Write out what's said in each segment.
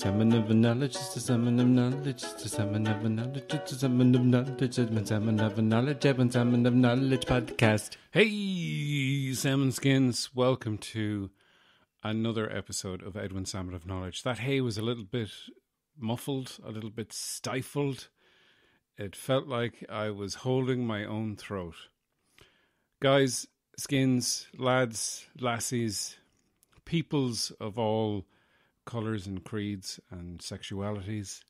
Salmon of knowledge, it's the salmon of knowledge, it's the salmon of knowledge, it's the salmon of knowledge, it's the salmon of knowledge, Edwin Salmon of Knowledge podcast. Hey, salmon skins, welcome to another episode of Edwin Salmon of Knowledge. That hey was a little bit muffled, a little bit stifled. It felt like I was holding my own throat. Guys, skins, lads, lassies, peoples of all colours and creeds and sexualities,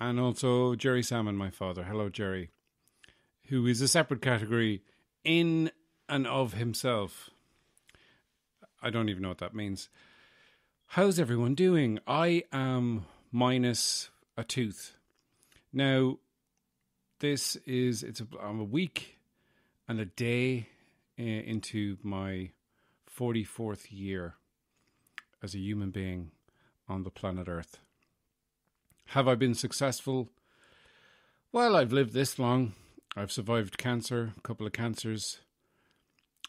and also Jerry Salmon, my father. Hello, Jerry, who is a separate category in and of himself. I don't even know what that means. How's everyone doing? I am minus a tooth. Now, I'm a week and a day into my 44th year as a human being on the planet Earth. Have I been successful? Well, I've lived this long. I've survived cancer, a couple of cancers.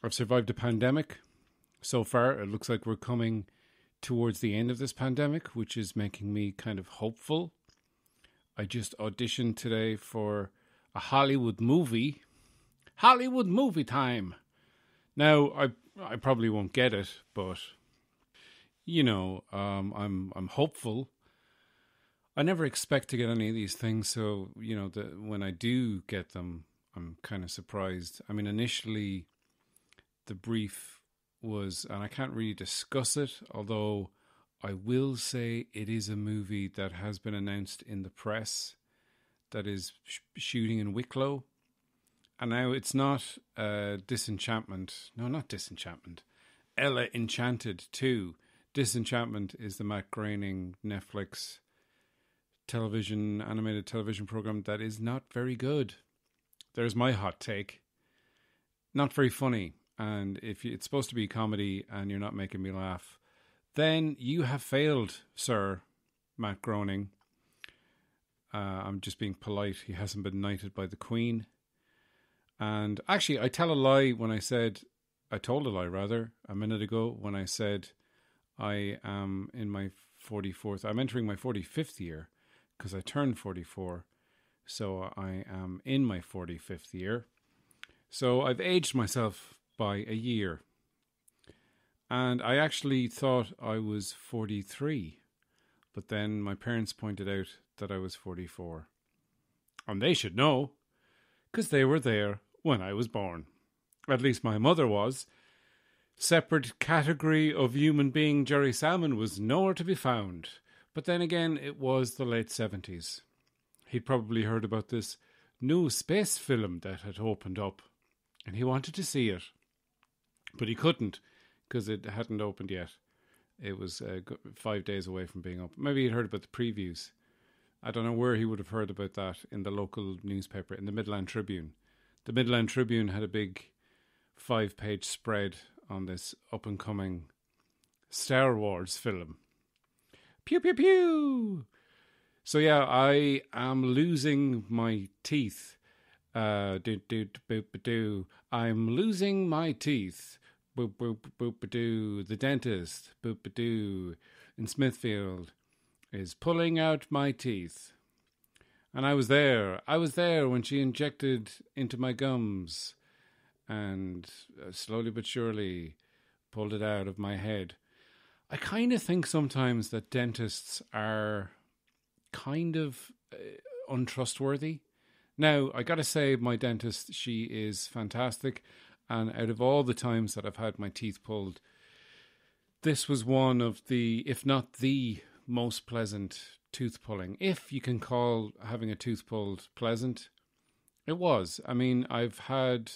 I've survived a pandemic. So far, it looks like we're coming towards the end of this pandemic, which is making me kind of hopeful. I just auditioned today for a Hollywood movie. Hollywood movie time. Now, I probably won't get it, but you know, I'm hopeful. I never expect to get any of these things, so you know, when I do get them, I'm kind of surprised. I mean, initially, the brief was, and I can't really discuss it, although I will say it is a movie that has been announced in the press that is shooting in Wicklow. And now it's not Disenchantment. No, not Disenchantment. Ella Enchanted 2. Disenchantment is the Matt Groening Netflix animated television program that is not very good. There's my hot take. Not very funny. And if it's supposed to be a comedy and you're not making me laugh, then you have failed, sir, Matt Groening. I'm just being polite. He hasn't been knighted by the Queen. And actually, I told a lie a minute ago when I said I am in my 44th. I'm entering my 45th year because I turned 44. So I am in my 45th year. So I've aged myself by a year. And I actually thought I was 43. But then my parents pointed out that I was 44. And they should know, because they were there when I was born. At least my mother was. Separate category of human being Jerry Salmon was nowhere to be found. But then again, it was the late 70s. He'd probably heard about this new space film that had opened up, and he wanted to see it. But he couldn't, because it hadn't opened yet. It was 5 days away from being up. Maybe he'd heard about the previews. I don't know where he would have heard about that in the local newspaper, in the Midland Tribune. The Midland Tribune had a big 5-page spread on this up-and-coming Star Wars film. Pew, pew, pew! So yeah, I am losing my teeth. I'm losing my teeth. Boop, boop, boop, boop-a-doo. The dentist, boop-a-doo, in Smithfield is pulling out my teeth. And I was there when she injected into my gums and slowly but surely pulled it out of my head. I kind of think sometimes that dentists are kind of untrustworthy. Now, I got to say, my dentist, she is fantastic. And out of all the times that I've had my teeth pulled, this was one of the, if not the most pleasant tooth pulling. If you can call having a tooth pulled pleasant, it was. I mean, I've had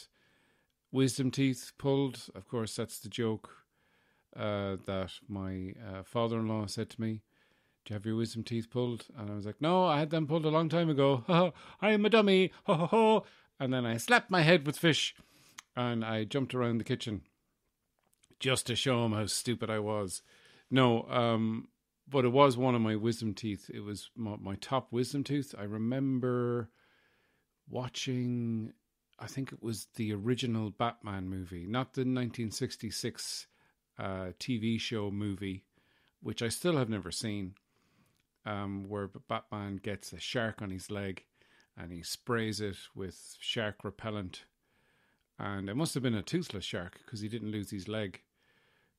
wisdom teeth pulled. Of course, that's the joke that my father-in-law said to me. Do you have your wisdom teeth pulled? And I was like, no, I had them pulled a long time ago. I am a dummy. Ho, ho, ho. And then I slapped my head with fish and I jumped around the kitchen just to show him how stupid I was. No, but it was one of my wisdom teeth. It was my top wisdom tooth. I remember watching, I think it was the original Batman movie, not the 1966 TV show movie, which I still have never seen. where Batman gets a shark on his leg and he sprays it with shark repellent. And it must have been a toothless shark because he didn't lose his leg.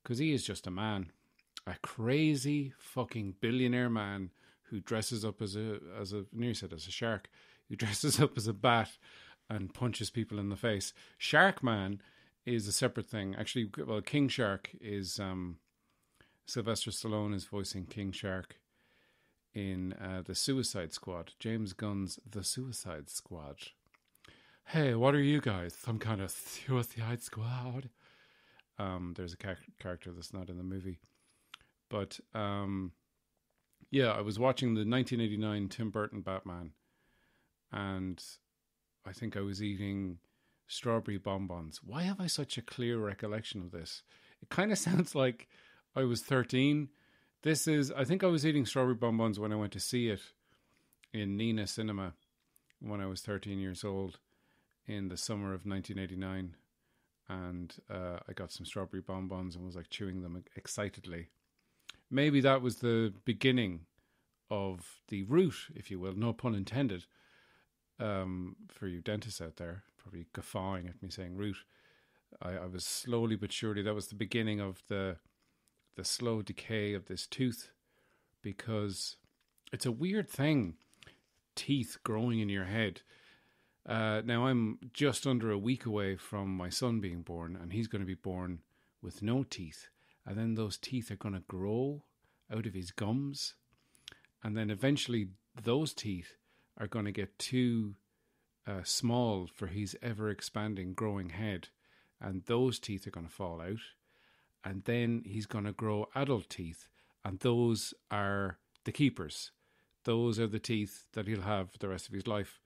Because he is just a man. A crazy fucking billionaire man who dresses up as a nearly said as a shark, who dresses up as a bat and punches people in the face. Shark Man is a separate thing. Actually, well, King Shark is Sylvester Stallone is voicing King Shark in the Suicide Squad, James Gunn's The Suicide Squad. Hey, what are you guys? Some kind of Suicide Squad? There's a character that's not in the movie. But, yeah, I was watching the 1989 Tim Burton Batman, and I think I was eating strawberry bonbons. Why have I such a clear recollection of this? It kind of sounds like I was 13. I think I was eating strawberry bonbons when I went to see it in Nina Cinema when I was 13 years old in the summer of 1989. And I got some strawberry bonbons and was like chewing them excitedly. Maybe that was the beginning of the route, if you will, no pun intended, for you dentists out there, probably guffawing at me saying route. I was slowly but surely, that was the beginning of the slow decay of this tooth, because it's a weird thing, teeth growing in your head. Now I'm just under a week away from my son being born, and he's going to be born with no teeth. And then those teeth are going to grow out of his gums. And then eventually those teeth are going to get too small for his ever-expanding, growing head. And those teeth are going to fall out. And then he's going to grow adult teeth. And those are the keepers. Those are the teeth that he'll have for the rest of his life.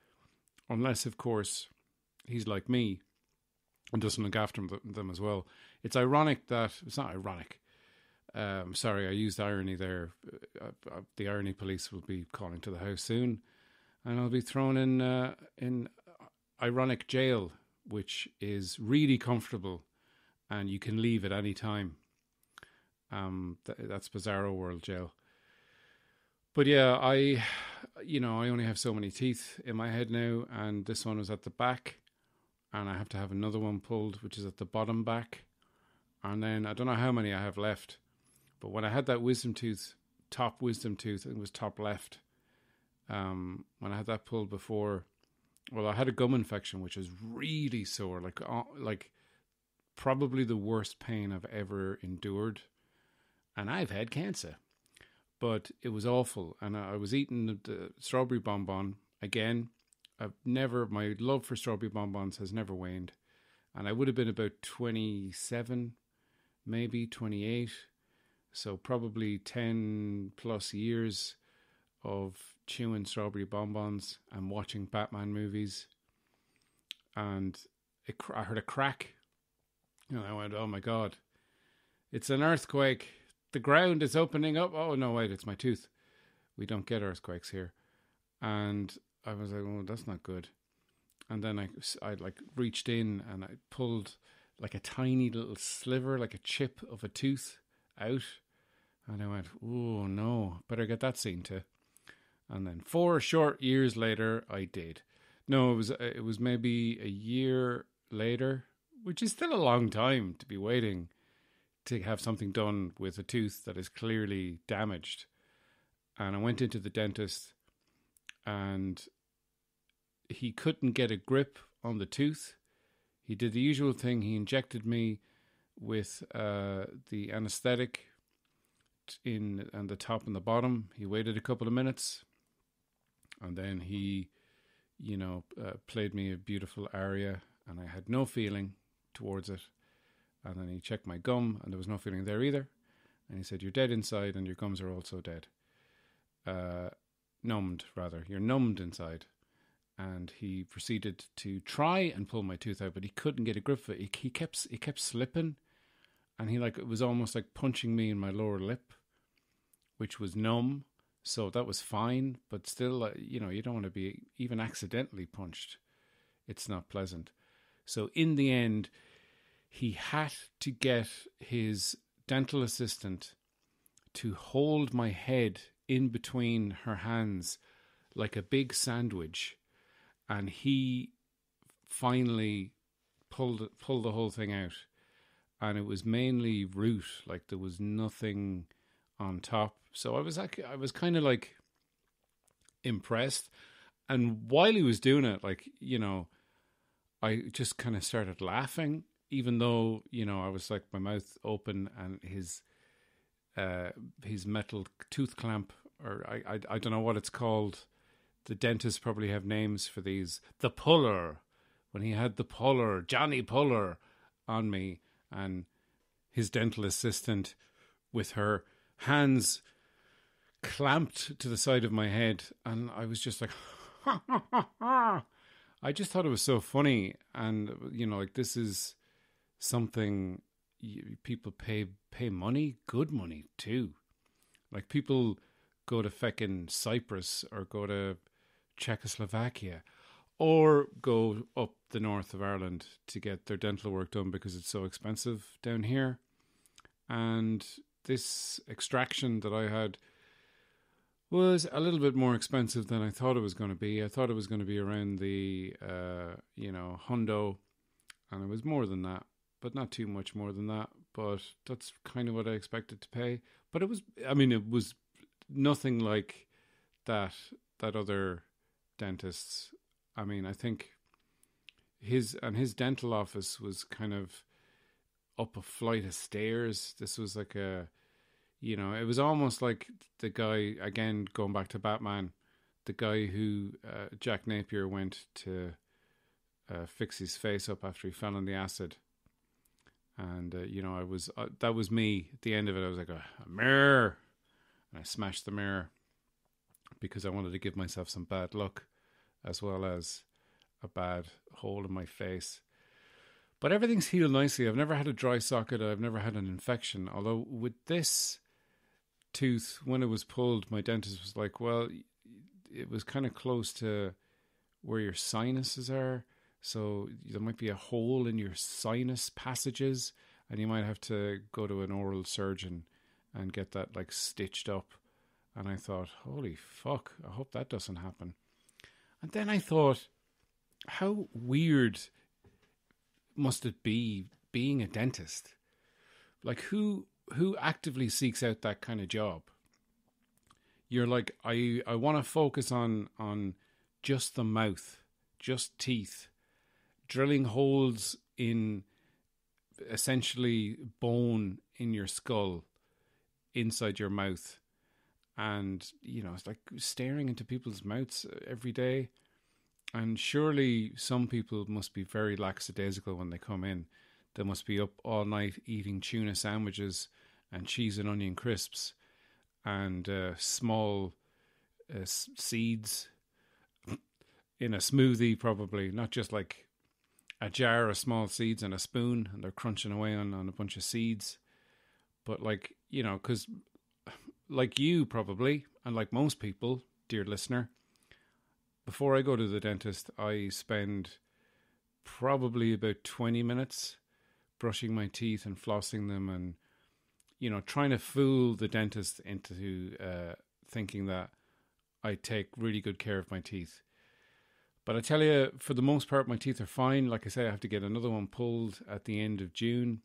Unless, of course, he's like me and doesn't look after them as well. It's ironic that... It's not ironic. Sorry, I used irony there. The irony police will be calling to the house soon. And I'll be thrown in ironic jail, which is really comfortable. And you can leave at any time. That's Bizarro World jail. But yeah, I only have so many teeth in my head now. And this one was at the back. And I have to have another one pulled, which is at the bottom back. And then I don't know how many I have left. But when I had that top wisdom tooth, it was top left. When I had that pulled before, well, I had a gum infection, which is really sore. Like probably the worst pain I've ever endured. And I've had cancer. But it was awful. And I was eating the strawberry bonbon again. My love for strawberry bonbons has never waned. And I would have been about 27, maybe 28. So probably 10 plus years of chewing strawberry bonbons and watching Batman movies. And I heard a crack. And I went, oh my God, it's an earthquake. The ground is opening up. Oh no, wait, it's my tooth. We don't get earthquakes here. And I was like, oh, that's not good. And then I like reached in and I pulled like a tiny little sliver, like a chip of a tooth out. And I went, oh no, better get that seen to. And then 4 short years later, I did. No, it was maybe a year later, which is still a long time to be waiting to have something done with a tooth that is clearly damaged. And I went into the dentist and he couldn't get a grip on the tooth. He did the usual thing. He injected me with the anesthetic on the top and the bottom. He waited a couple of minutes and then he, played me a beautiful aria and I had no feeling towards it. And then he checked my gum and there was no feeling there either. And he said, you're dead inside and your gums are also dead. Numbed, rather. You're numbed inside. And he proceeded to try and pull my tooth out, but he couldn't get a grip of it. He kept slipping. And it was almost like punching me in my lower lip, which was numb. So that was fine. But still, you don't want to be even accidentally punched. It's not pleasant. So in the end, he had to get his dental assistant to hold my head in between her hands like a big sandwich, and he finally pulled the whole thing out, and it was mainly root, like there was nothing on top. So I was kind of like impressed. And while he was doing it, like, you know, I just kind of started laughing, even though, you know, I was like my mouth open, and his metal tooth clamp, or I don't know what it's called. The dentists probably have names for these. The puller, when he had the puller, Johnny Puller, on me, and his dental assistant with her hands clamped to the side of my head, and I was just like, I just thought it was so funny, and you know, like this is something people pay money, good money too. Like people go to feckin' Cyprus or go to Czechoslovakia or go up the north of Ireland to get their dental work done because it's so expensive down here. And this extraction that I had was a little bit more expensive than I thought it was going to be. I thought it was going to be around the, hundo, and it was more than that, but not too much more than that. But that's kind of what I expected to pay. But it was nothing like that other dentist's. I mean, I think his dental office was kind of up a flight of stairs. This was like it was almost like the guy, again, going back to Batman, the guy who Jack Napier went to fix his face up after he fell in the acid. And, that was me at the end of it. I was like, a mirror. And I smashed the mirror because I wanted to give myself some bad luck as well as a bad hole in my face. But everything's healed nicely. I've never had a dry socket. I've never had an infection. Although with this tooth, when it was pulled, my dentist was like, well, it was kind of close to where your sinuses are. So there might be a hole in your sinus passages, and you might have to go to an oral surgeon and get that like stitched up. And I thought, holy fuck, I hope that doesn't happen. And then I thought, how weird must it be being a dentist? Like who actively seeks out that kind of job? You're like, I want to focus on just the mouth, just teeth, drilling holes in essentially bone in your skull inside your mouth. And, you know, it's like staring into people's mouths every day. And surely some people must be very lackadaisical when they come in. They must be up all night eating tuna sandwiches and cheese and onion crisps and small seeds in a smoothie, probably. Not just like a jar of small seeds and a spoon, and they're crunching away on a bunch of seeds. But like, you know, because like you probably, and like most people, dear listener, before I go to the dentist, I spend probably about 20 minutes brushing my teeth and flossing them and, you know, trying to fool the dentist into thinking that I take really good care of my teeth. But I tell you, for the most part, my teeth are fine. Like I say, I have to get another one pulled at the end of June,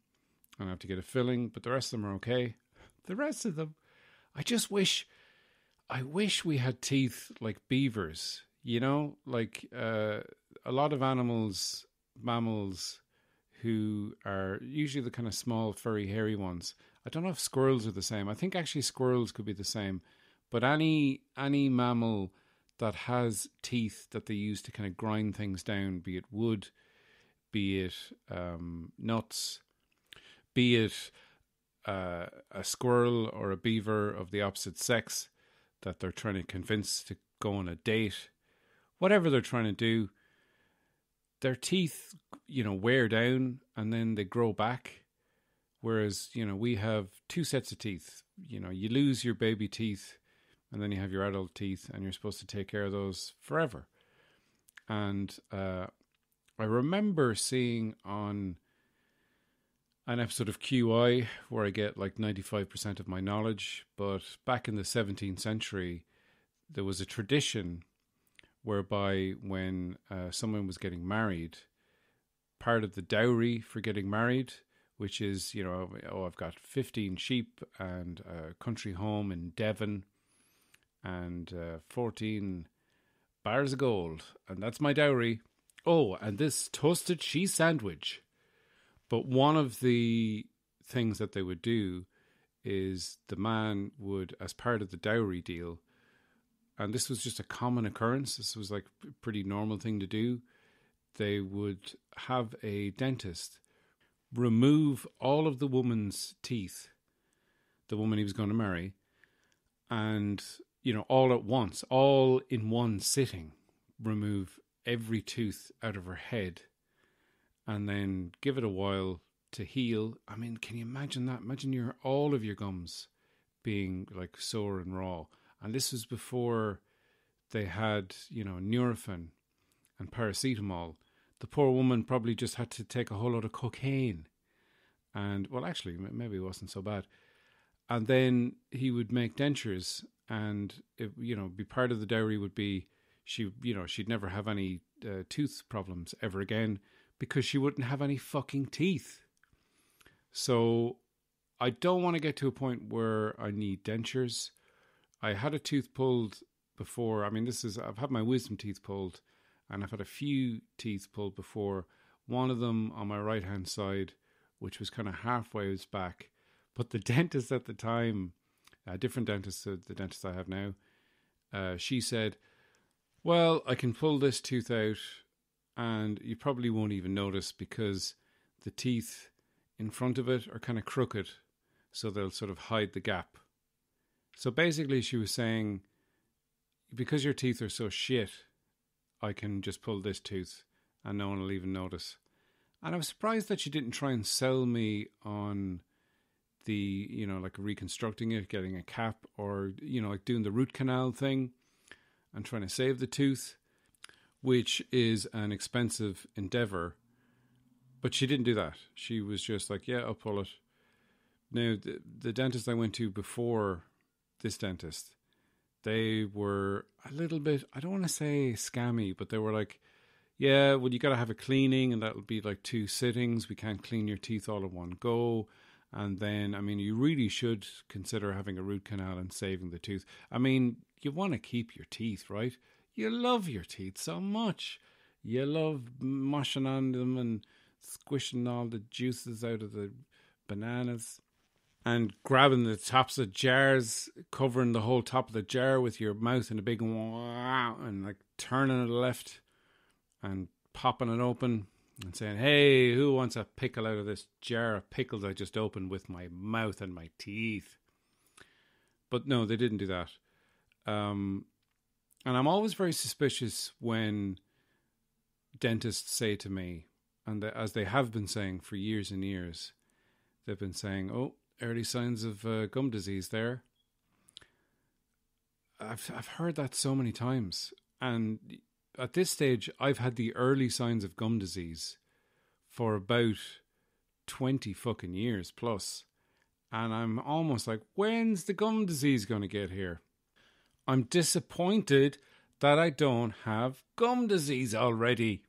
and I have to get a filling, but the rest of them are okay. The rest of them, I wish we had teeth like beavers, you know, like a lot of mammals who are usually the kind of small, furry, hairy ones. I don't know if squirrels are the same. I think actually squirrels could be the same. But any mammal that has teeth that they use to kind of grind things down, be it wood, be it nuts, be it a squirrel or a beaver of the opposite sex that they're trying to convince to go on a date, whatever they're trying to do, their teeth, you know, wear down and then they grow back. Whereas, you know, we have two sets of teeth. You know, you lose your baby teeth and then you have your adult teeth, and you're supposed to take care of those forever. And I remember seeing on an episode of QI where I get like 95% of my knowledge. But back in the 17th century, there was a tradition whereby when someone was getting married, part of the dowry for getting married, which is, I've got 15 sheep and a country home in Devon and 14 bars of gold, and that's my dowry. Oh, and this toasted cheese sandwich. But one of the things that they would do is the man would, as part of the dowry deal, and this was just a common occurrence, this was like a pretty normal thing to do, they would have a dentist remove all of the woman's teeth, the woman he was going to marry, and, all at once, all in one sitting, remove every tooth out of her head and then give it a while to heal. I mean, can you imagine that? Imagine all of your gums being like sore and raw. And this was before they had, Nurofen and paracetamol. The poor woman probably just had to take a whole lot of cocaine. And, well, actually, maybe it wasn't so bad. And then he would make dentures, and, be part of the dowry would be she'd never have any tooth problems ever again because she wouldn't have any fucking teeth. So I don't want to get to a point where I need dentures. I had a tooth pulled before. I mean, I've had my wisdom teeth pulled, and I've had a few teeth pulled before. One of them on my right-hand side, which was kind of halfway back. But the dentist at the time, a different dentist to the dentist I have now, she said, well, I can pull this tooth out and you probably won't even notice because the teeth in front of it are kind of crooked, so they'll sort of hide the gap. So basically she was saying, because your teeth are so shit, I can just pull this tooth and no one will even notice. And I was surprised that she didn't try and sell me on the, like reconstructing it, getting a cap, or, like doing the root canal thing and trying to save the tooth, which is an expensive endeavor. But she didn't do that. She was just like, yeah, I'll pull it. Now, the dentist I went to before this dentist, they were a little bit, I don't want to say scammy, but they were like, yeah, well, you got to have a cleaning and that'll be like 2 sittings. We can't clean your teeth all in one go. And then, I mean, you really should consider having a root canal and saving the tooth. I mean, you want to keep your teeth, right? You love your teeth so much. You love mushing on them and squishing all the juices out of the bananas and grabbing the tops of jars, covering the whole top of the jar with your mouth in a big wow, and like turning it left and popping it open and saying, hey, who wants a pickle out of this jar of pickles I just opened with my mouth and my teeth? But no, they didn't do that. And I'm always very suspicious when dentists say to me, and as they have been saying for years and years, they've been saying, oh, early signs of gum disease there. I've heard that so many times. And at this stage, I've had the early signs of gum disease for about 20 fucking years plus. And I'm almost like, when's the gum disease going to get here? I'm disappointed that I don't have gum disease already.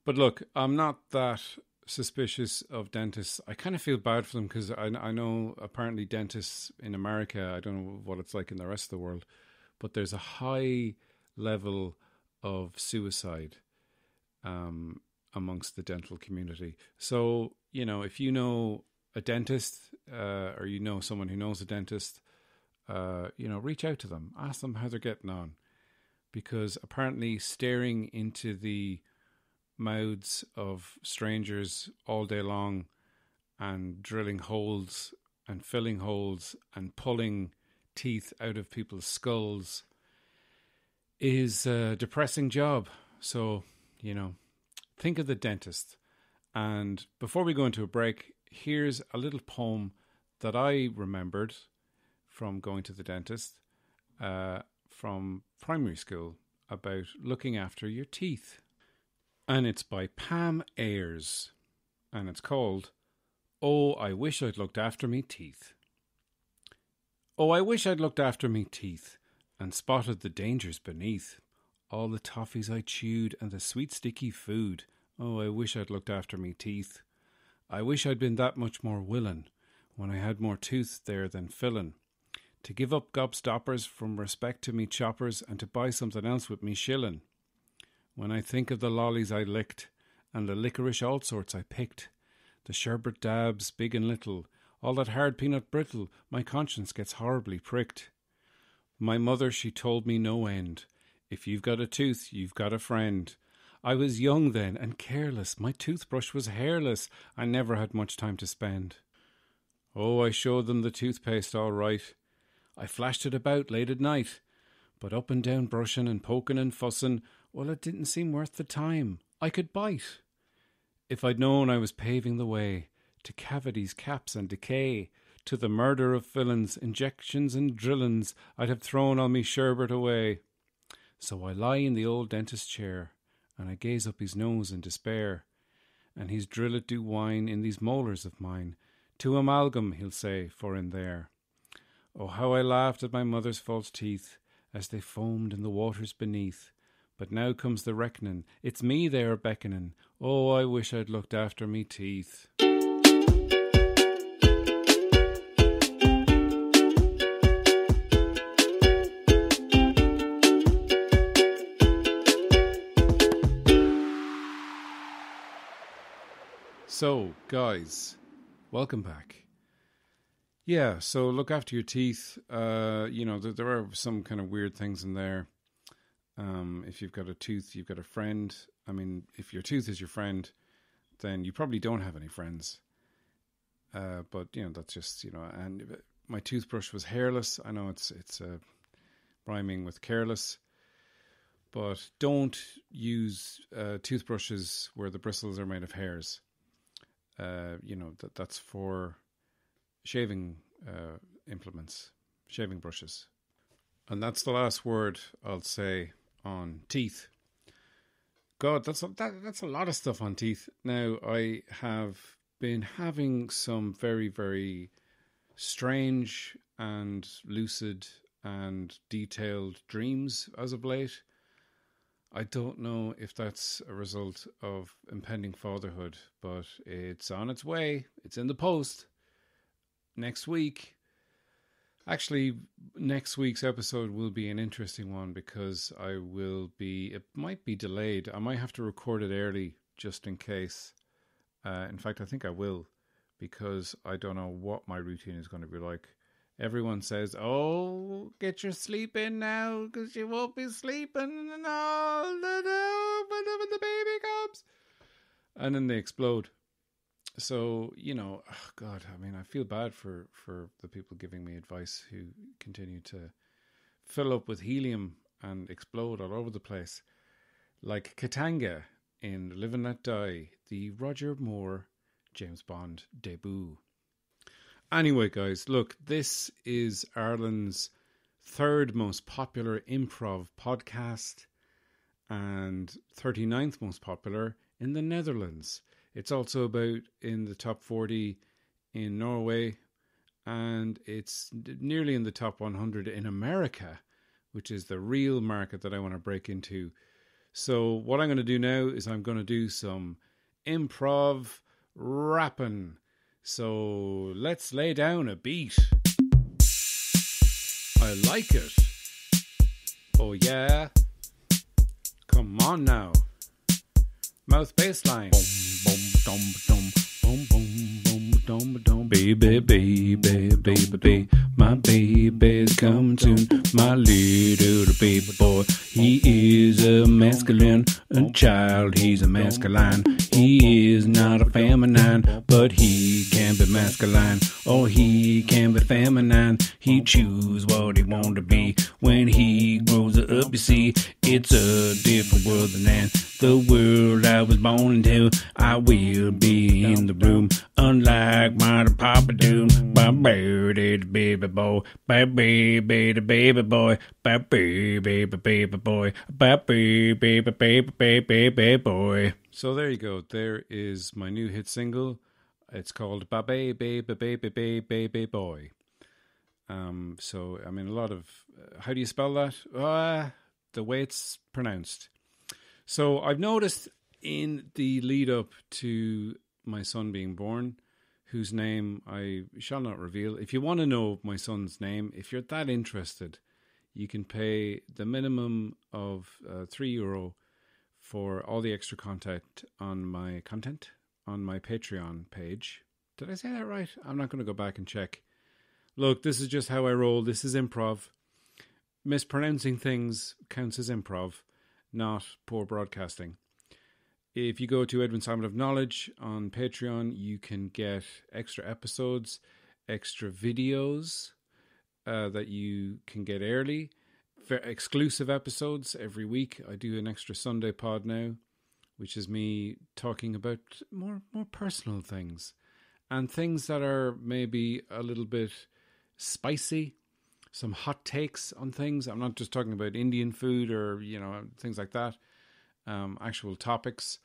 But look, I'm not that suspicious of dentists. I kind of feel bad for them because I know apparently dentists in America, I don't know what it's like in the rest of the world, but there's a high level of suicide amongst the dental community. So, if you know a dentist or you know someone who knows a dentist, reach out to them. Ask them how they're getting on. Because apparently staring into the mouths of strangers all day long and drilling holes and filling holes and pulling teeth out of people's skulls is a depressing job. So, think of the dentist. And before we go into a break, here's a little poem that I remembered from going to the dentist from primary school about looking after your teeth. And it's by Pam Ayres. And it's called Oh, I wish I'd looked after me teeth. Oh, I wish I'd looked after me teeth and spotted the dangers beneath. All the toffees I chewed and the sweet sticky food. Oh, I wish I'd looked after me teeth. I wish I'd been that much more willin' when I had more tooth there than fillin'. To give up gobstoppers from respect to me choppers and to buy something else with me shillin'. When I think of the lollies I licked and the licorice all sorts I picked, the sherbet dabs, big and little, all that hard peanut brittle, my conscience gets horribly pricked. My mother, she told me no end. If you've got a tooth, you've got a friend. I was young then and careless. My toothbrush was hairless. I never had much time to spend. Oh, I showed them the toothpaste all right. I flashed it about late at night. But up and down brushing and poking and fussing, well, it didn't seem worth the time. I could bite. If I'd known I was paving the way to cavities, caps and decay, to the murder of fillins, injections and drillins, I'd have thrown all me sherbet away. So I lie in the old dentist's chair, and I gaze up his nose in despair, and he's drillit do whine in these molars of mine, to amalgam, he'll say, for in there. Oh, how I laughed at my mother's false teeth, as they foamed in the waters beneath. But now comes the reckoning, it's me they are beckoning. Oh, I wish I'd looked after me teeth. So, guys, welcome back. Yeah, so look after your teeth. There are some kind of weird things in there. If you've got a tooth, you've got a friend. I mean, if your tooth is your friend, then you probably don't have any friends. But, that's just, and my toothbrush was hairless. I know it's rhyming with careless. But don't use toothbrushes where the bristles are made of hairs. That's for shaving implements, shaving brushes. And that's the last word I'll say on teeth. God, that's a lot of stuff on teeth. Now, I have been having some very, very strange and lucid and detailed dreams as of late. I don't know if that's a result of impending fatherhood, but it's on its way. It's in the post. Next week. Actually, next week's episode will be an interesting one because it might be delayed. I might have to record it early just in case. In fact, I think I will because I don't know what my routine is going to be like. Everyone says, oh, get your sleep in now because you won't be sleeping and all when the baby comes. And then they explode. So, God, I mean, I feel bad for the people giving me advice who continue to fill up with helium and explode all over the place. Like Katanga in Live and Let Die, the Roger Moore James Bond debut. Anyway, guys, look, this is Ireland's third most popular improv podcast and 39th most popular in the Netherlands. It's also about in the top 40 in Norway, and it's nearly in the top 100 in America, which is the real market that I want to break into. So what I'm going to do now is I'm going to do some improv rapping. So let's lay down a beat. I like it. Oh yeah. Come on now. Mouth baseline. Boom, boom, boom, boom, boom, boom, boom. Baby, baby, baby, my baby's come soon. My little baby boy, he is a masculine child. He's a masculine. He is not a feminine, but he can be masculine. Or he can be feminine. He choose what he want to be. When he grows up, you see, it's a different world than the world I was born into. I will be in the room, unlike my papa do. My baby, baby boy, baby, baby, baby boy, baby, baby, baby boy, baby, baby, baby, baby, baby boy. So there you go. There is my new hit single. It's called Baby Baby Baby Baby Baby Boy. So, I mean, a lot of... how do you spell that? The way it's pronounced. So, I've noticed in the lead up to my son being born, whose name I shall not reveal. If you want to know my son's name, if you're that interested, you can pay the minimum of €3 for all the extra content on my Patreon page. Did I say that right? I'm not going to go back and check. Look, this is just how I roll. This is improv. Mispronouncing things counts as improv, not poor broadcasting. If you go to Edwin Simon of Knowledge on Patreon, you can get extra episodes, extra videos that you can get early, exclusive episodes every week. I do an extra Sunday pod now, which is me talking about more personal things and things that are maybe a little bit spicy, some hot takes on things. I'm not just talking about Indian food or, things like that, actual topics.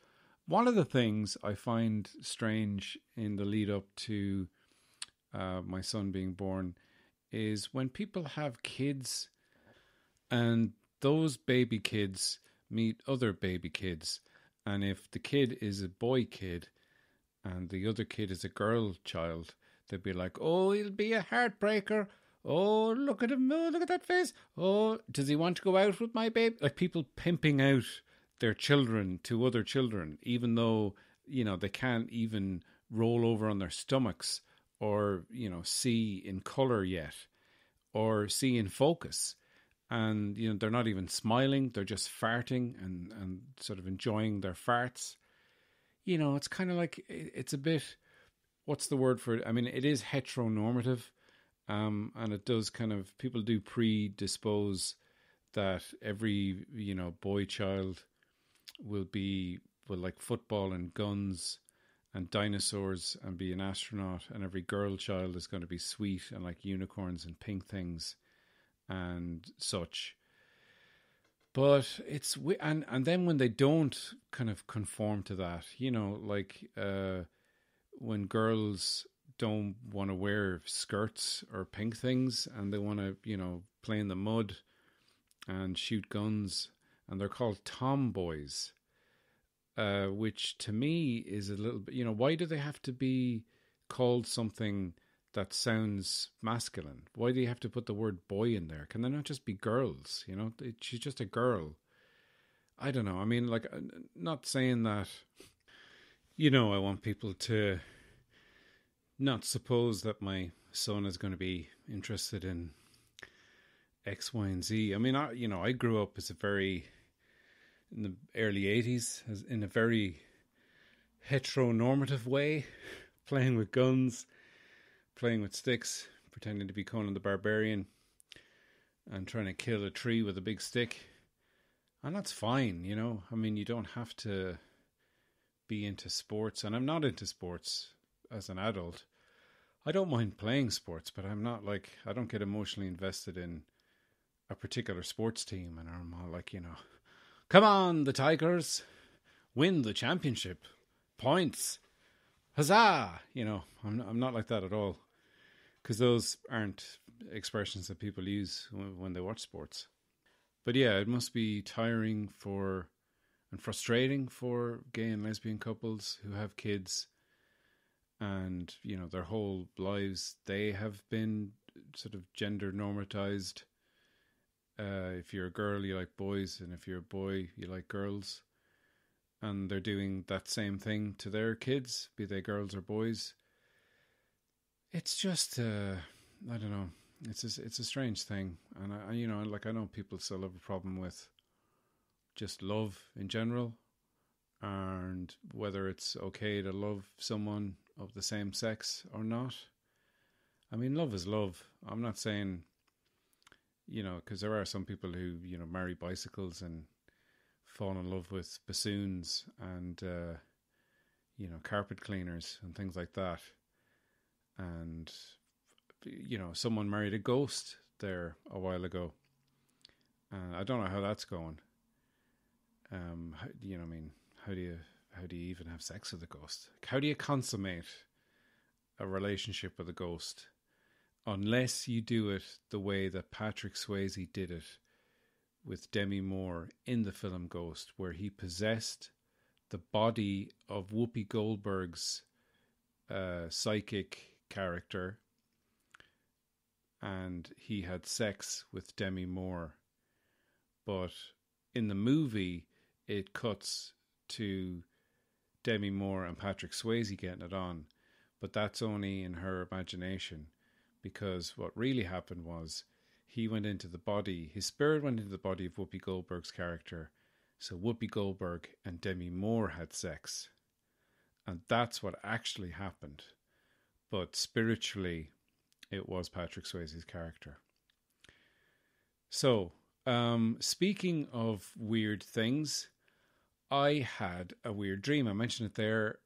One of the things I find strange in the lead up to my son being born is when people have kids and those baby kids meet other baby kids. And if the kid is a boy kid and the other kid is a girl child, they'd be like, oh, he'll be a heartbreaker. Oh, look at him. Oh, look at that face. Oh, does he want to go out with my baby? Like people pimping out their children to other children, even though, they can't even roll over on their stomachs or, see in colour yet or see in focus. And, they're not even smiling. They're just farting and sort of enjoying their farts. It's kind of like, it's a bit, what's the word for it? I mean, it is heteronormative. And it does kind of, people do predispose that every, boy child will like football and guns and dinosaurs and be an astronaut, and every girl child is going to be sweet and like unicorns and pink things and such. But it's, and then when they don't kind of conform to that, like when girls don't want to wear skirts or pink things and they want to, play in the mud and shoot guns, and they're called tomboys, which to me is a little bit, why do they have to be called something that sounds masculine? Why do you have to put the word boy in there? Can they not just be girls? She's just a girl. I don't know. I mean, like, not saying that, I want people to not suppose that my son is going to be interested in X, Y, and Z. I mean, I grew up in the early 80s, in a very heteronormative way, playing with guns, playing with sticks, pretending to be Conan the Barbarian, and trying to kill a tree with a big stick. And that's fine, I mean, you don't have to be into sports, and I'm not into sports as an adult. I don't mind playing sports, but I'm not like, I don't get emotionally invested in a particular sports team, and I'm all like, come on, the Tigers, win the championship, points, huzzah! I'm not like that at all, because those aren't expressions that people use when they watch sports. But yeah, it must be tiring and frustrating for gay and lesbian couples who have kids, and their whole lives they have been sort of gender normatized. If you're a girl, you like boys, and if you're a boy, you like girls. And they're doing that same thing to their kids, be they girls or boys. It's just, I don't know. It's a strange thing, and I know people still have a problem with just love in general, and whether it's okay to love someone of the same sex or not. I mean, love is love. I'm not saying, because there are some people who, marry bicycles and fall in love with bassoons and, carpet cleaners and things like that. And, someone married a ghost there a while ago. I don't know how that's going. How do you even have sex with a ghost? How do you consummate a relationship with a ghost unless you do it the way that Patrick Swayze did it with Demi Moore in the film Ghost, where he possessed the body of Whoopi Goldberg's psychic character, and he had sex with Demi Moore. But in the movie, it cuts to Demi Moore and Patrick Swayze getting it on. But that's only in her imagination, because what really happened was he went into the body, his spirit went into the body of Whoopi Goldberg's character. So Whoopi Goldberg and Demi Moore had sex. And that's what actually happened. But spiritually, it was Patrick Swayze's character. So, speaking of weird things, I had a weird dream. I mentioned it there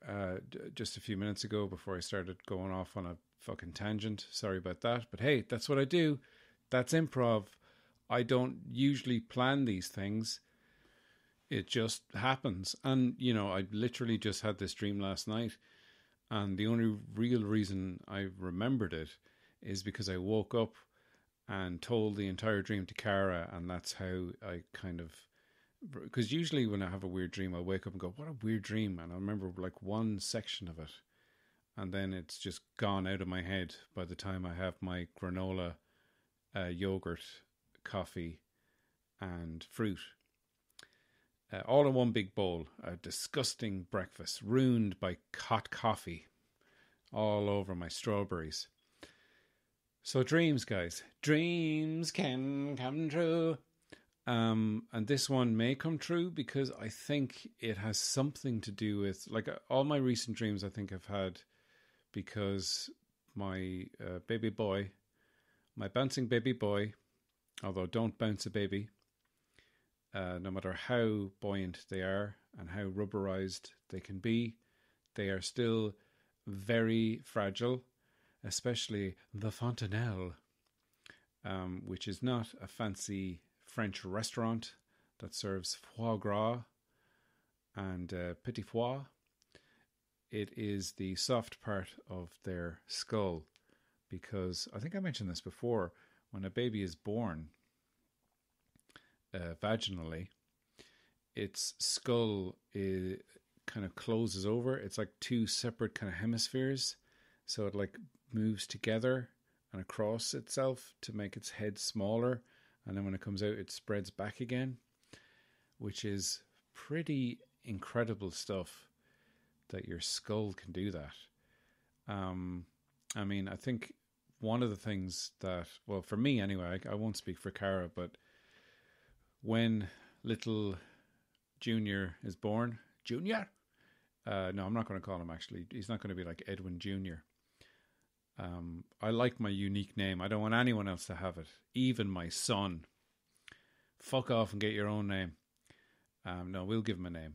just a few minutes ago before I started going off on a fucking tangent. Sorry about that. But hey, that's what I do. That's improv. I don't usually plan these things. It just happens. And, you know, I literally just had this dream last night. And the only real reason I remembered it is because I woke up and told the entire dream to Cara. And that's how I kind of... Because usually when I have a weird dream, I'll wake up and go, what a weird dream. And I remember like one section of it. And then it's just gone out of my head by the time I have my granola, yogurt, coffee, and fruit. All in one big bowl. A disgusting breakfast, ruined by hot coffee all over my strawberries. So dreams, guys. Dreams can come true. And this one may come true because I think it has something to do with, like, all my recent dreams I think I've had because my baby boy, my bouncing baby boy, although don't bounce a baby, no matter how buoyant they are and how rubberized they can be, they are still very fragile, especially the Fontanelle, which is not a fancy French restaurant that serves foie gras and petit foie. It is the soft part of their skull, because I think I mentioned this before, when a baby is born vaginally, its skull kind of closes over. It's like two separate kind of hemispheres, so it like moves together and across itself to make its head smaller, and then when it comes out it spreads back again, which is pretty incredible stuff that your skull can do that. I mean, I think one of the things that, well, for me anyway, I won't speak for Cara, but when little Junior is born, Junior? No, I'm not going to call him actually. He's not going to be like Edwin Jr. I like my unique name. I don't want anyone else to have it. Even my son. Fuck off and get your own name. No, we'll give him a name.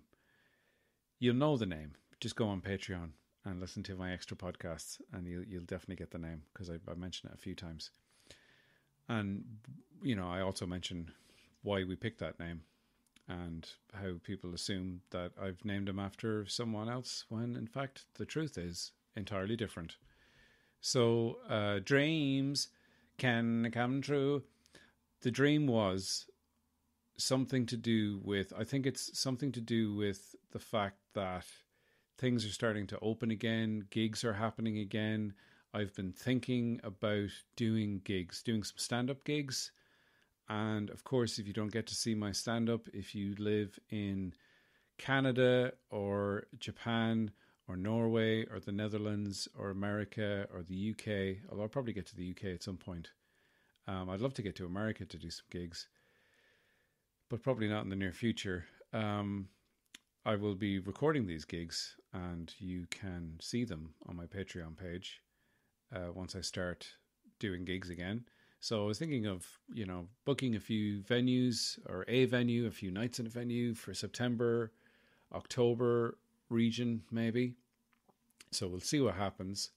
You'll know the name. Just go on Patreon and listen to my extra podcasts and you'll definitely get the name, because I mentioned it a few times. And, you know, I also mention why we picked that name and how people assume that I've named him after someone else, when in fact the truth is entirely different. So dreams can come true. The dream was something to do with, I think it's something to do with the fact that things are starting to open again, gigs are happening again. I've been thinking about doing gigs, doing some stand-up gigs. And of course, if you don't get to see my stand-up, if you live in Canada or Japan or Norway or the Netherlands or America or the UK, although I'll probably get to the UK at some point. I'd love to get to America to do some gigs, but probably not in the near future. I will be recording these gigs and you can see them on my Patreon page once I start doing gigs again. So I was thinking of, you know, booking a few venues or a venue, a few nights in a venue for September, October region, maybe. So we'll see what happens.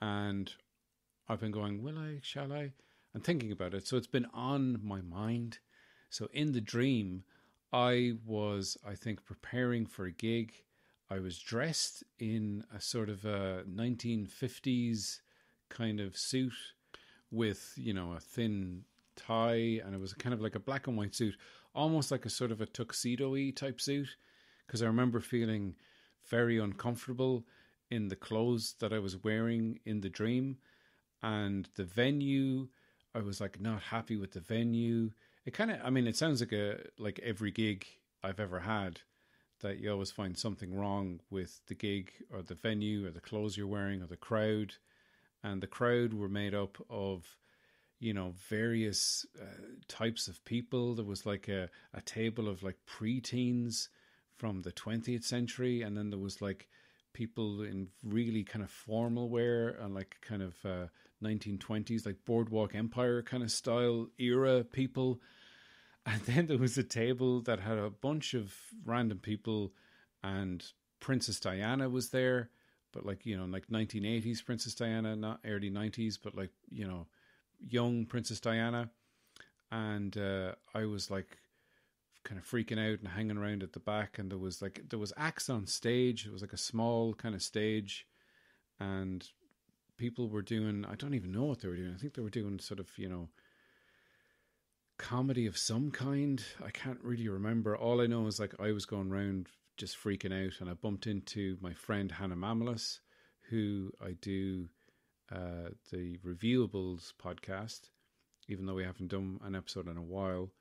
And I've been going, will I, shall I? And thinking about it. So it's been on my mind. So in the dream, I was, I think, preparing for a gig. I was dressed in a sort of a 1950s kind of suit with, a thin tie, and it was kind of like a black and white suit, almost like a sort of a tuxedo-y type suit, because I remember feeling very uncomfortable in the clothes that I was wearing in the dream. And the venue, I was like not happy with the venue. It kind of, it sounds like every gig I've ever had, that you always find something wrong with the gig or the venue or the clothes you're wearing or the crowd. And the crowd were made up of, various types of people. There was like a table of like preteens from the 20th century. And then there was like people in really kind of formal wear and like kind of 1920s, like Boardwalk Empire kind of style era people. And then there was a table that had a bunch of random people, and Princess Diana was there, but like 1980s Princess Diana, not early 90s, but like young Princess Diana. And I was like kind of freaking out and hanging around at the back, and there was acts on stage. It was like a small kind of stage, and people were doing, I don't even know what they were doing. I think they were doing sort of comedy of some kind. I can't really remember. All I know is like I was going around just freaking out, and I bumped into my friend Hannah Mamalis, who I do the Reviewables podcast, even though we haven't done an episode in a while.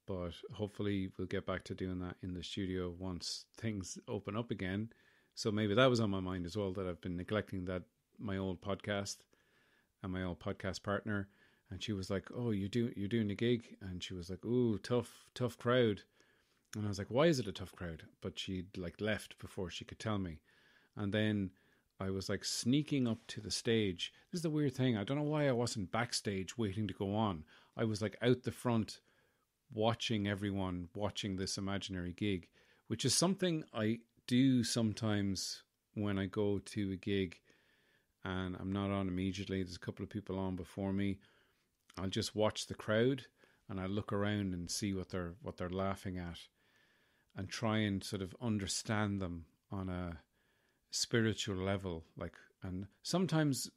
But hopefully we'll get back to doing that in the studio once things open up again. So maybe that was on my mind as well, that I've been neglecting that, my old podcast and my old podcast partner. And she was like, "Oh, you're doing a gig?" And she was like, "Ooh, tough crowd." And I was like, "Why is it a tough crowd?" But she'd like left before she could tell me. And then I was like sneaking up to the stage. This is the weird thing. I don't know why I wasn't backstage waiting to go on. I was like out the front watching everyone watching this imaginary gig, which is something I do sometimes when I go to a gig and I'm not on immediately. There's a couple of people on before me. I'll just watch the crowd and I look around and see what they're laughing at, and try and sort of understand them on a spiritual level. Like, and sometimes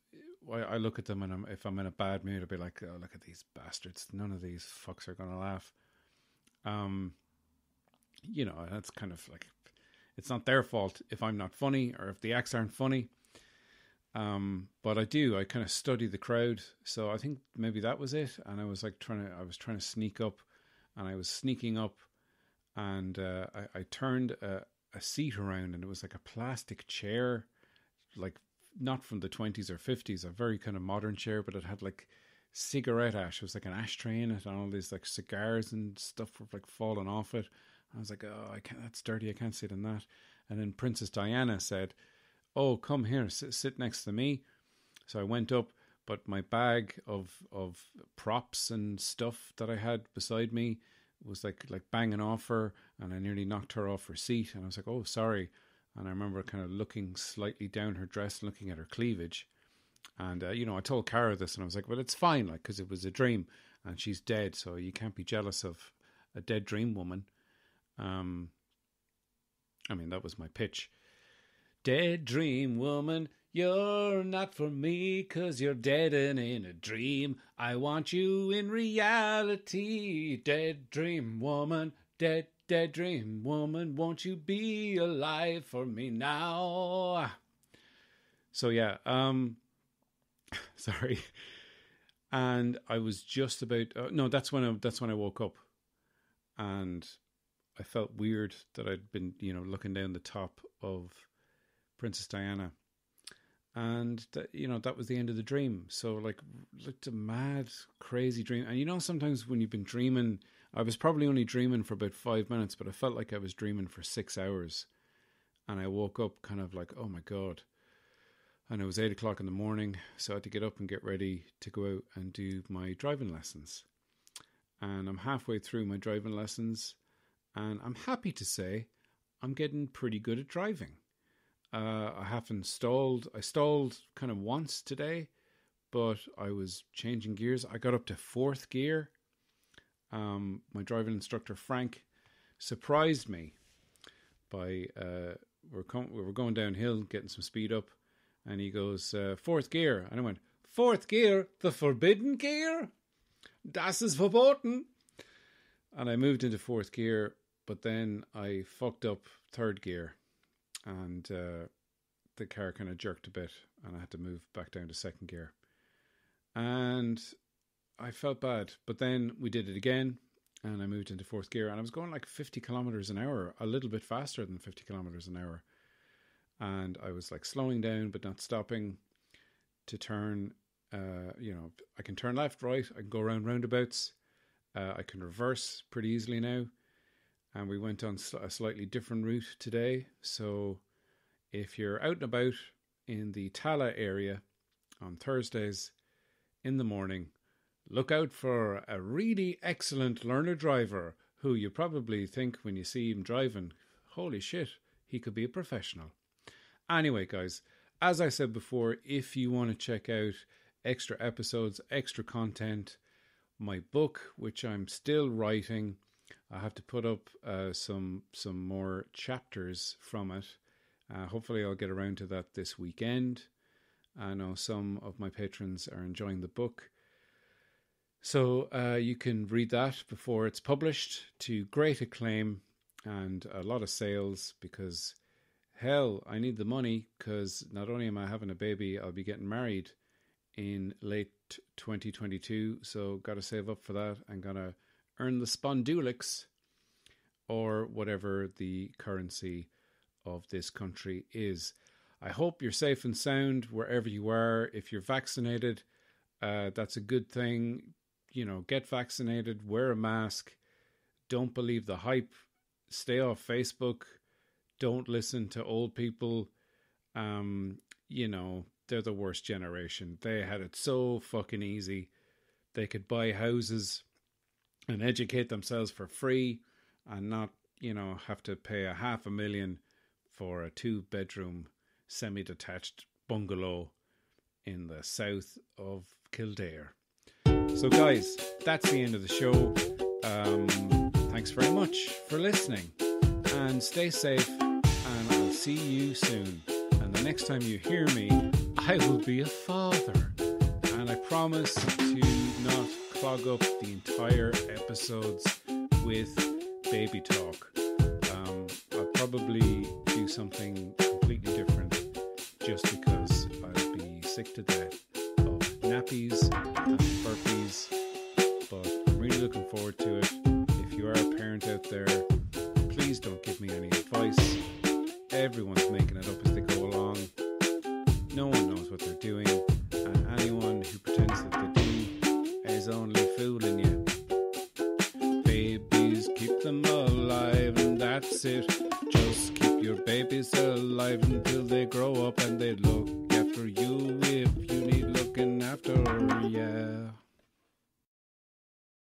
I look at them and if I'm in a bad mood, I'll be like, "Oh, look at these bastards! None of these fucks are gonna laugh." That's kind of like, it's not their fault if I'm not funny or if the acts aren't funny. But I kind of study the crowd. So I think maybe that was it. And I was like trying to sneak up, and I was sneaking up, and I turned a seat around, and it was like a plastic chair, like not from the 20s or 50s, a very kind of modern chair, but it had like cigarette ash. It was like an ashtray in it, and all these like cigars and stuff were like falling off it. I was like, "Oh, I can't, that's dirty. I can't sit in that." And then Princess Diana said, "Oh, come here, sit next to me." So I went up, but my bag of props and stuff that I had beside me was like banging off her, and I nearly knocked her off her seat. And I was like, "Oh, sorry." And I remember kind of looking slightly down her dress, looking at her cleavage. And, I told Cara this, and I was like, "Well, it's fine, like, because it was a dream, and she's dead, so you can't be jealous of a dead dream woman." That was my pitch. "Dead dream woman, you're not for me, 'cause you're dead and in a dream. I want you in reality. Dead dream woman, dead dream woman, won't you be alive for me now?" So yeah, sorry. And I was just about, no, that's when I woke up, and I felt weird that I'd been, looking down the top of Princess Diana, and that was the end of the dream. So like a mad, crazy dream. And sometimes when you've been dreaming, I was probably only dreaming for about 5 minutes, but I felt like I was dreaming for 6 hours. And I woke up kind of like, "Oh my God." And it was 8 o'clock in the morning, so I had to get up and get ready to go out and do my driving lessons. And I'm halfway through my driving lessons, and I'm happy to say I'm getting pretty good at driving. I stalled kind of once today, but I was changing gears. I got up to 4th gear. My driving instructor, Frank, surprised me by We were going downhill, getting some speed up, and he goes, fourth gear. And I went, fourth gear? The forbidden gear? Das ist verboten. And I moved into fourth gear, but then I fucked up third gear, and the car kind of jerked a bit, and I had to move back down to second gear. And I felt bad, but then we did it again, and I moved into fourth gear, and I was going like 50 kilometers an hour, a little bit faster than 50 kilometers an hour. And I was like slowing down, but not stopping to turn. I can turn left, right. I can go around roundabouts. I can reverse pretty easily now. And we went on a slightly different route today. So if you're out and about in the Tala area on Thursdays in the morning, look out for a really excellent learner driver who you probably think when you see him driving, holy shit, he could be a professional. Anyway, guys, as I said before, if you want to check out extra episodes, extra content, my book, which I'm still writing, I have to put up some more chapters from it. Hopefully I'll get around to that this weekend. I know some of my patrons are enjoying the book. So you can read that before it's published to great acclaim and a lot of sales, because hell, I need the money, because not only am I having a baby, I'll be getting married in late 2022. So got to save up for that and got to earn the spondulix, or whatever the currency of this country is. I hope you're safe and sound wherever you are. If you're vaccinated, that's a good thing. You know, get vaccinated, wear a mask, don't believe the hype, stay off Facebook, don't listen to old people. They're the worst generation. They had it so fucking easy. They could buy houses and educate themselves for free and not, have to pay $500,000 for a 2-bedroom semi-detached bungalow in the south of Kildare. So guys, that's the end of the show. Thanks very much for listening, and stay safe, and I'll see you soon. And the next time you hear me, I will be a father, and I promise to not clog up the entire episodes with baby talk. I'll probably do something completely different, just because I'll be sick to death of nappies and burpees, but I'm really looking forward to it. If you are a parent out there, please don't give me any advice. Everyone's making it up as they go along. No one knows what they're doing, and anyone who pretends that they do is only fooling you. Babies, keep them alive, and that's it. Just keep your babies alive until they grow up and they look after you if you need looking after, yeah.